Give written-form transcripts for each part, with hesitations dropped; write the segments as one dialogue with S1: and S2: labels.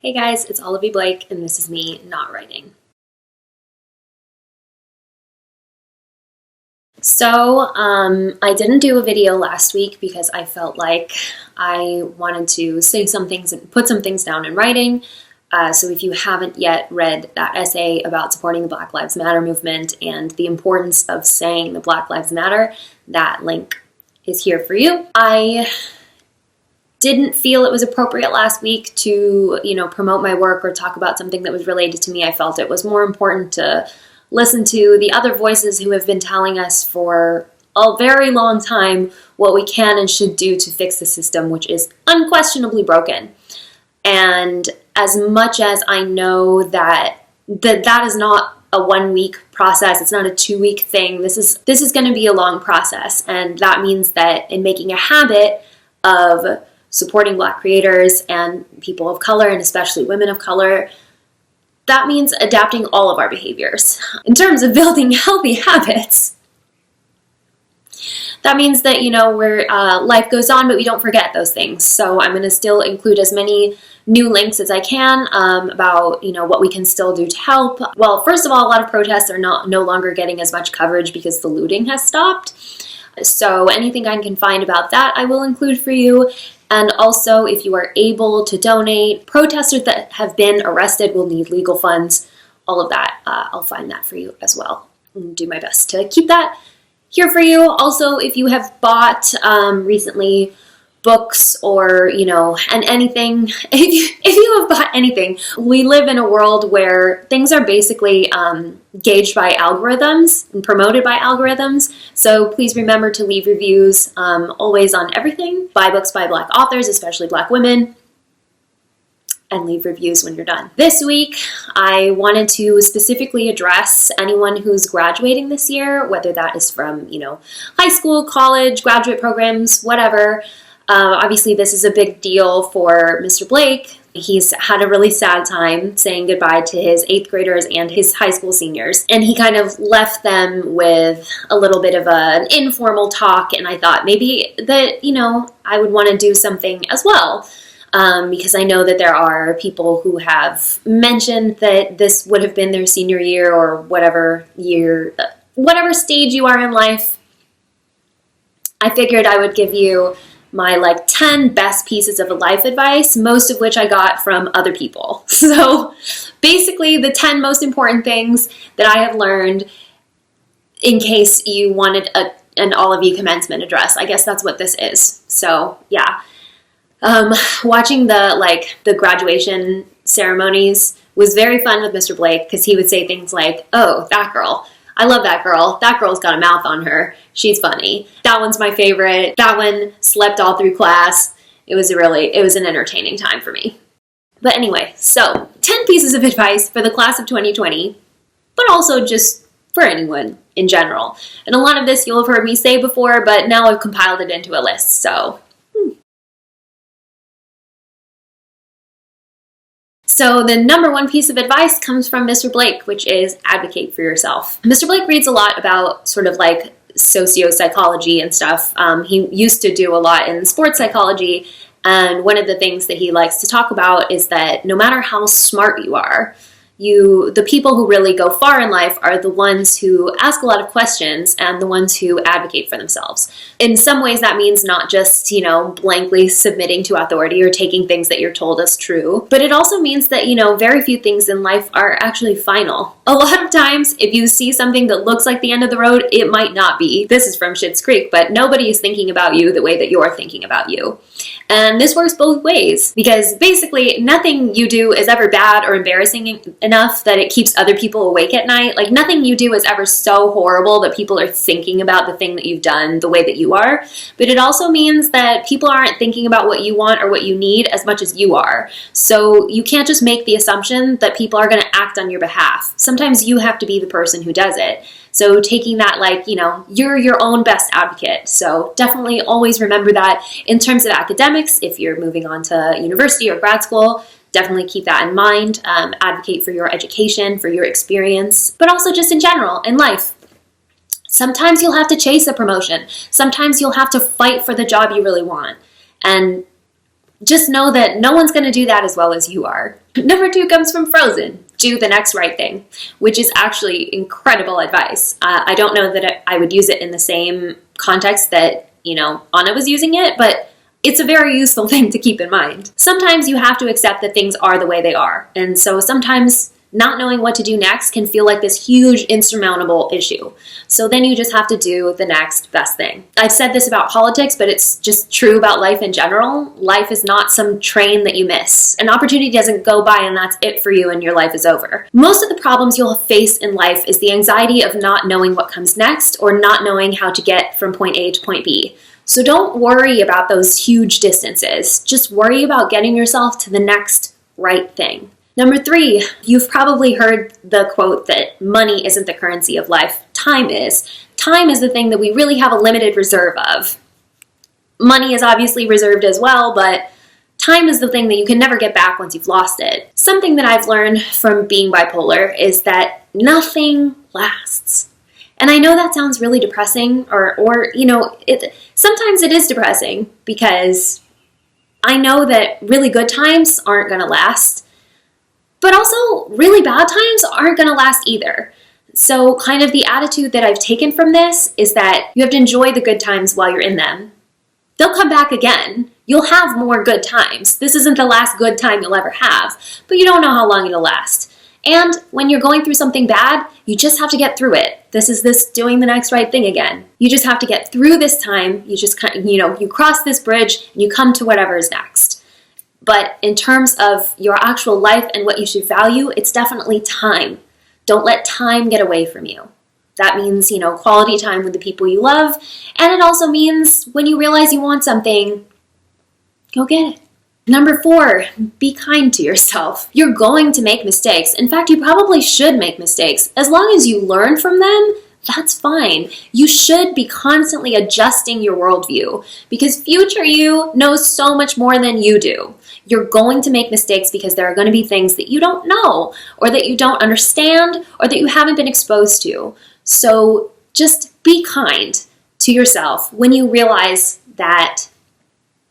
S1: Hey guys, it's Olivie Blake, and this is me not writing. So, I didn't do a video last week because I felt like I wanted to say some things and put some things down in writing. So if you haven't yet read that essay about supporting the Black Lives Matter movement and the importance of saying the Black Lives Matter, that link is here for you. I didn't feel it was appropriate last week to, promote my work or talk about something that was related to me. I felt it was more important to listen to the other voices who have been telling us for a very long time what we can and should do to fix the system, which is unquestionably broken. And as much as I know that is not a 1 week process, it's not a 2 week thing. This is going to be a long process, and that means that in making a habit of supporting Black creators and people of color, and especially women of color, that means adapting all of our behaviors. In terms of building healthy habits, that means that, life goes on, but we don't forget those things. So I'm going to still include as many new links as I can about, what we can still do to help. Well, first of all, a lot of protests are no longer getting as much coverage because the looting has stopped. So anything I can find about that, I will include for you. And also, if you are able to donate, protesters that have been arrested will need legal funds. All of that, I'll find that for you as well. And do my best to keep that here for you. Also, if you have bought recently books or, and anything, if you have bought anything, we live in a world where things are basically gauged by algorithms and promoted by algorithms. So please remember to leave reviews always on everything. Buy books by Black authors, especially Black women, and leave reviews when you're done. This week, I wanted to specifically address anyone who's graduating this year, whether that is from, high school, college, graduate programs, whatever. Obviously, this is a big deal for Mr. Blake. He's had a really sad time saying goodbye to his 8th graders and his high school seniors. And he kind of left them with a little bit of an informal talk. And I thought maybe that, I would want to do something as well. Because I know that there are people who have mentioned that this would have been their senior year or whatever stage you are in life. I figured I would give you my 10 best pieces of life advice, most of which I got from other people. So basically the 10 most important things that I have learned in case you wanted an Olivie commencement address. I guess that's what this is. So yeah. Watching the graduation ceremonies was very fun with Mr. Blake because he would say things like, "Oh, that girl. I love that girl. That girl's got a mouth on her. She's funny. That one's my favorite. That one slept all through class." It was an entertaining time for me. But anyway, so 10 pieces of advice for the class of 2020, but also just for anyone in general. And a lot of this you'll have heard me say before, but now I've compiled it into a list, so. So the number one piece of advice comes from Mr. Blake, which is advocate for yourself. Mr. Blake reads a lot about sort of socio-psychology and stuff. He used to do a lot in sports psychology, and one of the things that he likes to talk about is that no matter how smart you are, the people who really go far in life are the ones who ask a lot of questions and the ones who advocate for themselves. In some ways, that means not just, blankly submitting to authority or taking things that you're told as true, but it also means that, very few things in life are actually final. A lot of times, if you see something that looks like the end of the road, it might not be. This is from Schitt's Creek, but nobody is thinking about you the way that you're thinking about you. And this works both ways, because basically nothing you do is ever bad or embarrassing enough that it keeps other people awake at night. Nothing you do is ever so horrible that people are thinking about the thing that you've done the way that you are. But it also means that people aren't thinking about what you want or what you need as much as you are. So you can't just make the assumption that people are going to act on your behalf. Sometimes you have to be the person who does it. So taking that you're your own best advocate. So definitely always remember that. In terms of academics, if you're moving on to university or grad school, definitely keep that in mind. Advocate for your education, for your experience, but also just in general, in life. Sometimes you'll have to chase a promotion. Sometimes you'll have to fight for the job you really want. And just know that no one's going to do that as well as you are. Number 2 comes from Frozen. Do the next right thing, which is actually incredible advice. I don't know that I would use it in the same context that, Anna was using it, but it's a very useful thing to keep in mind. Sometimes you have to accept that things are the way they are. And so sometimes not knowing what to do next can feel like this huge insurmountable issue. So then you just have to do the next best thing. I've said this about politics, but it's just true about life in general. Life is not some train that you miss. An opportunity doesn't go by and that's it for you and your life is over. Most of the problems you'll face in life is the anxiety of not knowing what comes next or not knowing how to get from point A to point B. So don't worry about those huge distances. Just worry about getting yourself to the next right thing. Number 3, you've probably heard the quote that money isn't the currency of life, time is. Time is the thing that we really have a limited reserve of. Money is obviously reserved as well, but time is the thing that you can never get back once you've lost it. Something that I've learned from being bipolar is that nothing lasts. And I know that sounds really depressing, or sometimes it is depressing because I know that really good times aren't going to last. But also, really bad times aren't going to last either. So kind of the attitude that I've taken from this is that you have to enjoy the good times while you're in them. They'll come back again. You'll have more good times. This isn't the last good time you'll ever have, but you don't know how long it'll last. And when you're going through something bad, you just have to get through it. This is doing the next right thing again. You just have to get through this time. You just you cross this bridge and you come to whatever is next. But in terms of your actual life and what you should value, it's definitely time. Don't let time get away from you. That means, quality time with the people you love. And it also means when you realize you want something, go get it. Number 4, be kind to yourself. You're going to make mistakes. In fact, you probably should make mistakes. As long as you learn from them, that's fine. You should be constantly adjusting your worldview because future you knows so much more than you do. You're going to make mistakes because there are going to be things that you don't know or that you don't understand or that you haven't been exposed to. So just be kind to yourself when you realize that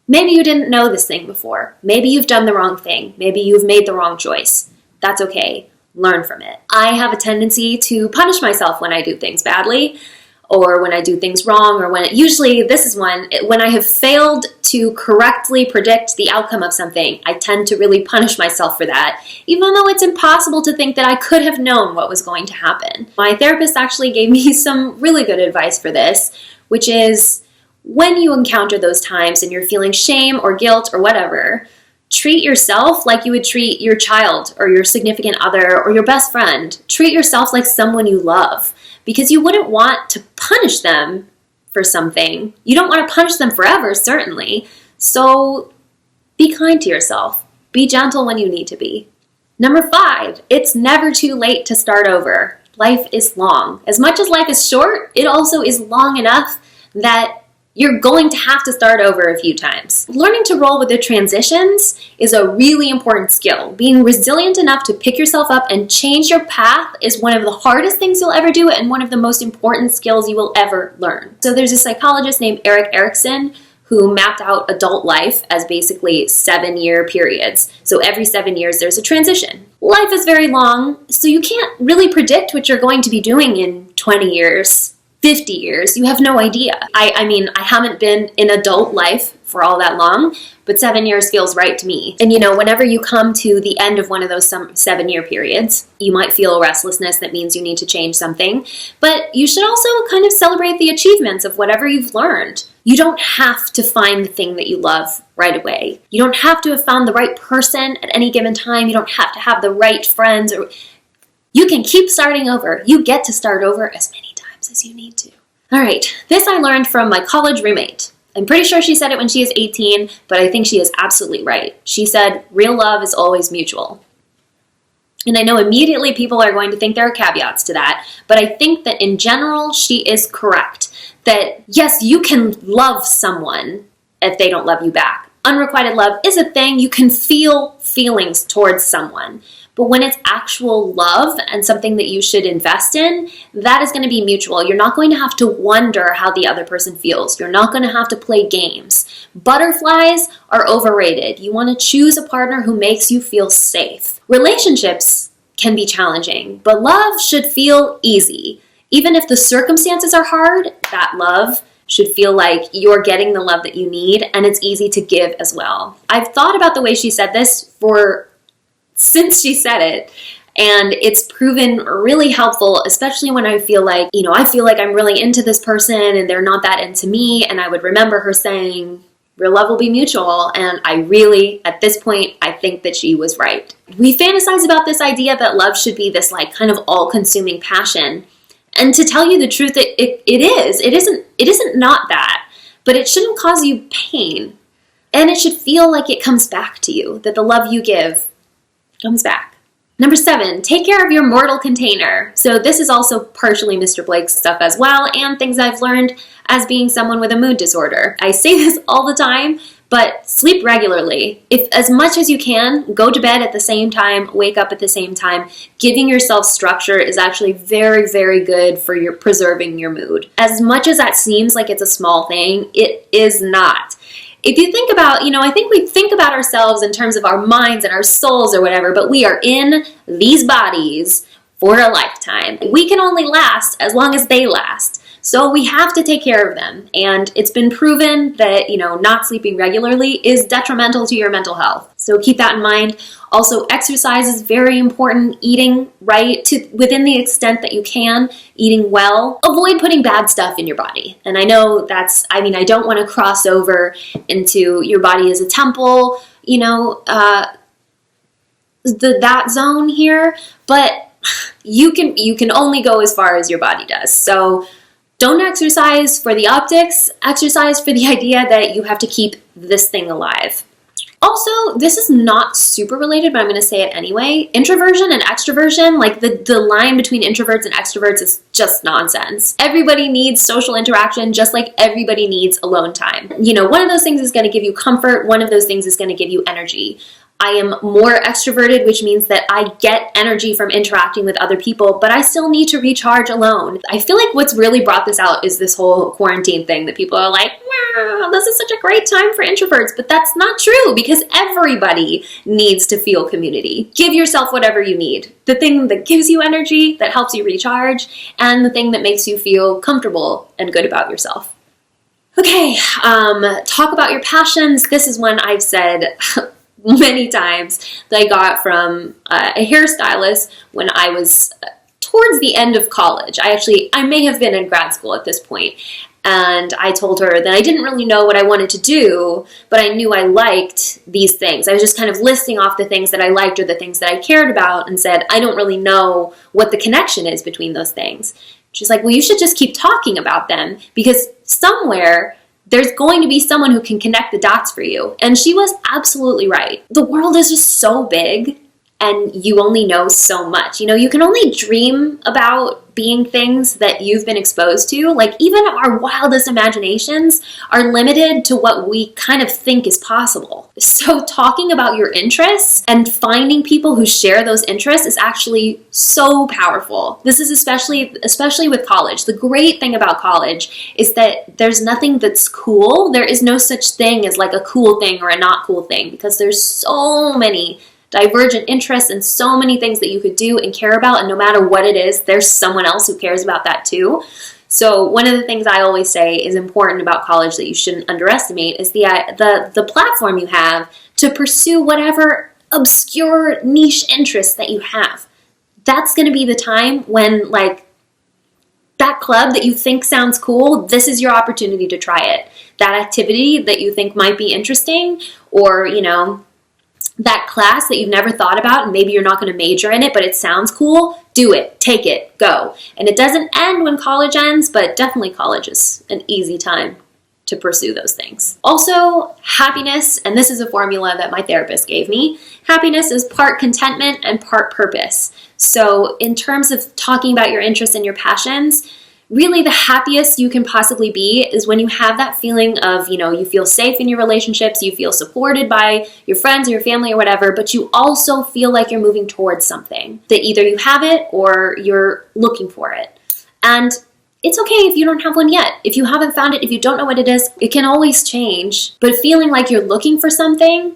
S1: maybe you didn't know this thing before. Maybe you've done the wrong thing. Maybe you've made the wrong choice. That's okay. Learn from it. I have a tendency to punish myself when I do things badly or when I do things wrong or usually this is when I have failed to correctly predict the outcome of something. I tend to really punish myself for that, even though it's impossible to think that I could have known what was going to happen. My therapist actually gave me some really good advice for this, which is when you encounter those times and you're feeling shame or guilt or whatever, treat yourself like you would treat your child or your significant other or your best friend. Treat yourself like someone you love because you wouldn't want to punish them for something. You don't want to punish them forever, certainly. So be kind to yourself. Be gentle when you need to be. Number 5, it's never too late to start over. Life is long. As much as life is short, it also is long enough that you're going to have to start over a few times. Learning to roll with the transitions is a really important skill. Being resilient enough to pick yourself up and change your path is one of the hardest things you'll ever do and one of the most important skills you will ever learn. So there's a psychologist named Erik Erikson who mapped out adult life as basically 7-year periods. So every 7 years there's a transition. Life is very long, so you can't really predict what you're going to be doing in 20 years. 50 years, you have no idea. I mean, I haven't been in adult life for all that long, but 7 years feels right to me. And whenever you come to the end of one of those 7-year periods, you might feel restlessness that means you need to change something, but you should also kind of celebrate the achievements of whatever you've learned. You don't have to find the thing that you love right away. You don't have to have found the right person at any given time. You don't have to have the right friends. You can keep starting over. You get to start over as many times as you need to. All right, this I learned from my college roommate. I'm pretty sure she said it when she was 18, but I think she is absolutely right. She said, real love is always mutual. And I know immediately people are going to think there are caveats to that, but I think that in general, she is correct. That yes, you can love someone if they don't love you back. Unrequited love is a thing. You can feel feelings towards someone, But when it's actual love and something that you should invest in, that is going to be mutual. You're not going to have to wonder how the other person feels. You're not going to have to play games. Butterflies are overrated. You want to choose a partner who makes you feel safe. Relationships can be challenging, but love should feel easy. Even if the circumstances are hard, that love should feel like you're getting the love that you need, and it's easy to give as well. I've thought about the way she said this since she said it, and it's proven really helpful, especially when I feel like, I'm really into this person and they're not that into me, and I would remember her saying, real love will be mutual, and I really, at this point, I think that she was right. We fantasize about this idea that love should be this like kind of all-consuming passion, and to tell you the truth, it isn't not that, but it shouldn't cause you pain, and it should feel like it comes back to you, that the love you give comes back. Number 7, take care of your mortal container. So this is also partially Mr. Blake's stuff as well, and things I've learned as being someone with a mood disorder. I say this all the time, but sleep regularly. If as much as you can, go to bed at the same time, wake up at the same time. Giving yourself structure is actually very, very good for preserving your mood. As much as that seems like it's a small thing, it is not. If you think about, I think we think about ourselves in terms of our minds and our souls or whatever, but we are in these bodies for a lifetime. We can only last as long as they last. So we have to take care of them. And it's been proven that, not sleeping regularly is detrimental to your mental health. So keep that in mind. Also, exercise is very important. Eating right within the extent that you can, eating well. Avoid putting bad stuff in your body. And I know I don't want to cross over into your body as a temple, that zone here, but you can only go as far as your body does. So don't exercise for the optics, exercise for the idea that you have to keep this thing alive. Also, this is not super related, but I'm going to say it anyway. Introversion and extroversion, like the line between introverts and extroverts is just nonsense. Everybody needs social interaction, just like everybody needs alone time. One of those things is going to give you comfort. One of those things is going to give you energy. I am more extroverted, which means that I get energy from interacting with other people, but I still need to recharge alone. I feel like what's really brought this out is this whole quarantine thing that people are like, wow, this is such a great time for introverts, but that's not true because everybody needs to feel community. Give yourself whatever you need. The thing that gives you energy, that helps you recharge, and the thing that makes you feel comfortable and good about yourself. Okay, talk about your passions. This is one I've said many times that I got from a hairstylist when I was towards the end of college. I may have been in grad school at this point, and I told her that I didn't really know what I wanted to do, but I knew I liked these things. I was just kind of listing off the things that I liked or the things that I cared about and said, I don't really know what the connection is between those things. She's like, well, you should just keep talking about them because somewhere there's going to be someone who can connect the dots for you. And she was absolutely right. The world is just so big and you only know so much. You can only dream about being things that you've been exposed to. Like even our wildest imaginations are limited to what we kind of think is possible. So talking about your interests and finding people who share those interests is actually so powerful. This is especially with college. The great thing about college is that there's nothing that's cool. There is no such thing as like a cool thing or a not cool thing because there's so many divergent interests and so many things that you could do and care about, and no matter what it is, there's someone else who cares about that too. So one of the things I always say is important about college that you shouldn't underestimate is the platform you have to pursue whatever obscure niche interests that you have. That's going to be the time when like that club that you think sounds cool, this is your opportunity to try it. That activity that you think might be interesting, or that class that you've never thought about and maybe you're not going to major in it, but it sounds cool, do it, take it, go. And it doesn't end when college ends, but definitely college is an easy time to pursue those things. Also, happiness, and this is a formula that my therapist gave me, happiness is part contentment and part purpose. So in terms of talking about your interests and your passions, Really, the happiest you can possibly be is when you have that feeling of, you feel safe in your relationships, you feel supported by your friends or your family or whatever, but you also feel like you're moving towards something, that either you have it or you're looking for it. And it's okay if you don't have one yet. If you haven't found it, if you don't know what it is, it can always change. But feeling like you're looking for something,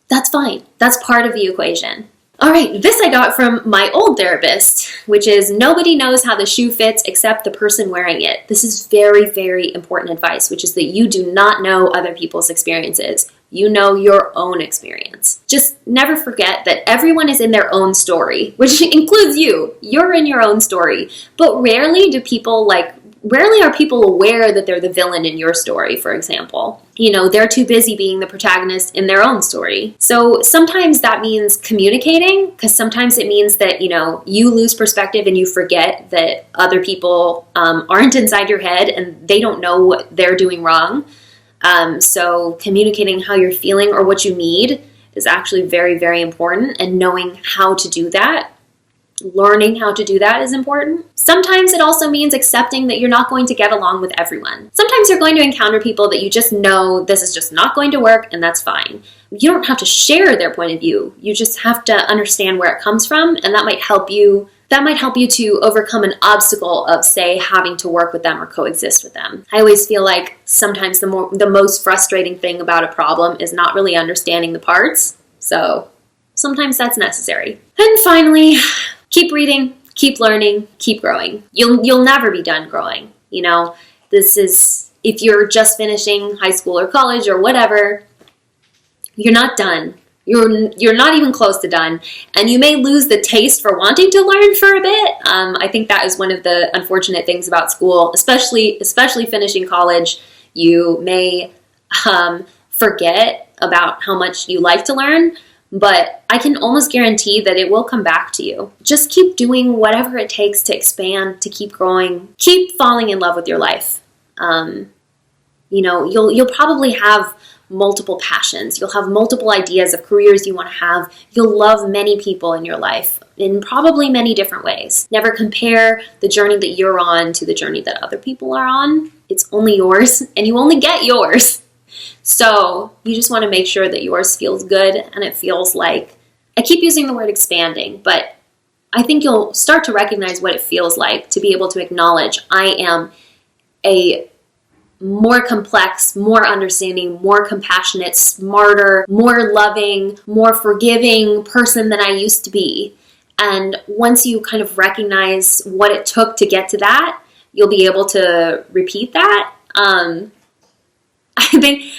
S1: that's fine. That's part of the equation. All right, this I got from my old therapist, which is nobody knows how the shoe fits except the person wearing it. This is very, very important advice, which is that you do not know other people's experiences. You know your own experience. Just never forget that everyone is in their own story, which includes you. You're in your own story. But rarely are people aware that they're the villain in your story, for example. They're too busy being the protagonist in their own story. So sometimes that means communicating, because sometimes it means that, you lose perspective and you forget that other people aren't inside your head and they don't know what they're doing wrong. So communicating how you're feeling or what you need is actually very, very important, and knowing how to do that, learning how to do that is important. Sometimes it also means accepting that you're not going to get along with everyone. Sometimes you're going to encounter people that you just know this is just not going to work, and that's fine. You don't have to share their point of view. You just have to understand where it comes from, and that might help you to overcome an obstacle of, say, having to work with them or coexist with them. I always feel like sometimes the most frustrating thing about a problem is not really understanding the parts. So sometimes that's necessary. And finally, keep reading, keep learning, keep growing. You'll never be done growing. This is, if you're just finishing high school or college or whatever, you're not done. You're not even close to done, and you may lose the taste for wanting to learn for a bit. I think that is one of the unfortunate things about school, especially finishing college. You may forget about how much you like to learn, but I can almost guarantee that it will come back to you. Just keep doing whatever it takes to expand, to keep growing, keep falling in love with your life. You'll probably have multiple passions. You'll have multiple ideas of careers you want to have. You'll love many people in your life in probably many different ways. Never compare the journey that you're on to the journey that other people are on. It's only yours, and you only get yours. So you just want to make sure that yours feels good, and it feels like, I keep using the word expanding, but I think you'll start to recognize what it feels like to be able to acknowledge, I am a more complex, more understanding, more compassionate, smarter, more loving, more forgiving person than I used to be. And once you kind of recognize what it took to get to that, you'll be able to repeat that. I think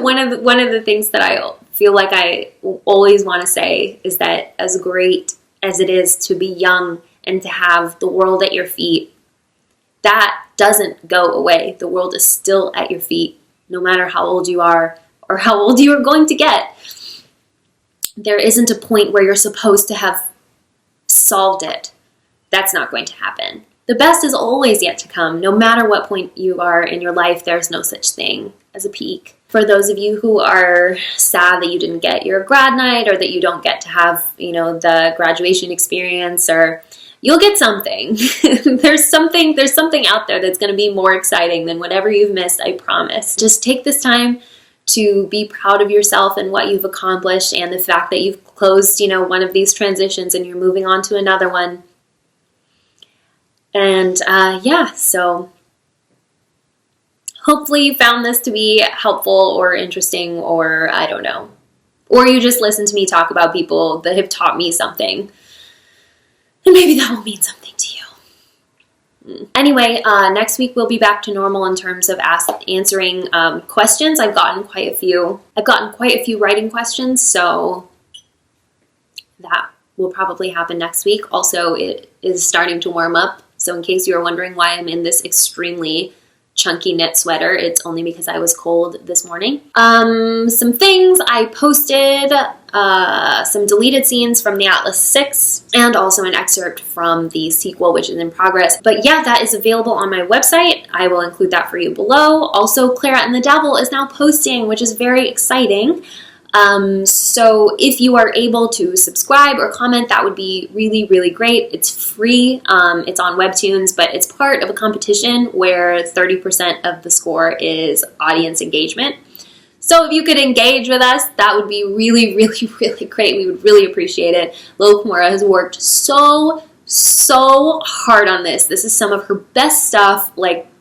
S1: one of the things that I feel like I always want to say is that as great as it is to be young and to have the world at your feet, that doesn't go away. The world is still at your feet, no matter how old you are or how old you are going to get. There isn't a point where you're supposed to have solved it. That's not going to happen. The best is always yet to come. No matter what point you are in your life, there's no such thing as a peak. For those of you who are sad that you didn't get your grad night, or that you don't get to have, the graduation experience, or you'll get something. There's something out there that's going to be more exciting than whatever you've missed, I promise. Just take this time to be proud of yourself and what you've accomplished, and the fact that you've closed, one of these transitions and you're moving on to another one. And so hopefully you found this to be helpful or interesting, or I don't know. Or you just listen to me talk about people that have taught me something. And maybe that will mean something to you. Anyway, next week we'll be back to normal in terms of answering questions. I've gotten quite a few writing questions, so that will probably happen next week. Also, it is starting to warm up, so in case you are wondering why I'm in this extremely chunky knit sweater, it's only because I was cold this morning. Some things I posted, some deleted scenes from the Atlas 6, and also an excerpt from the sequel, which is in progress. But yeah, that is available on my website. I will include that for you below. Also, Clara and the Devil is now posting, which is very exciting. So if you are able to subscribe or comment, that would be really, really great. It's free. It's on Webtoons, but it's part of a competition where 30% of the score is audience engagement. So if you could engage with us, that would be really, really, really great. We would really appreciate it. Lil Kimura has worked so hard on this. This is some of her best stuff. Like,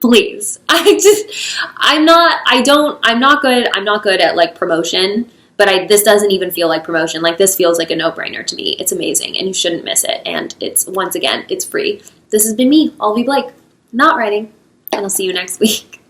S1: please. I'm not good at like promotion, but this doesn't even feel like promotion. Like, this feels like a no-brainer to me. It's amazing and you shouldn't miss it. And once again, it's free. This has been me, Olivie Blake, not writing, and I'll see you next week.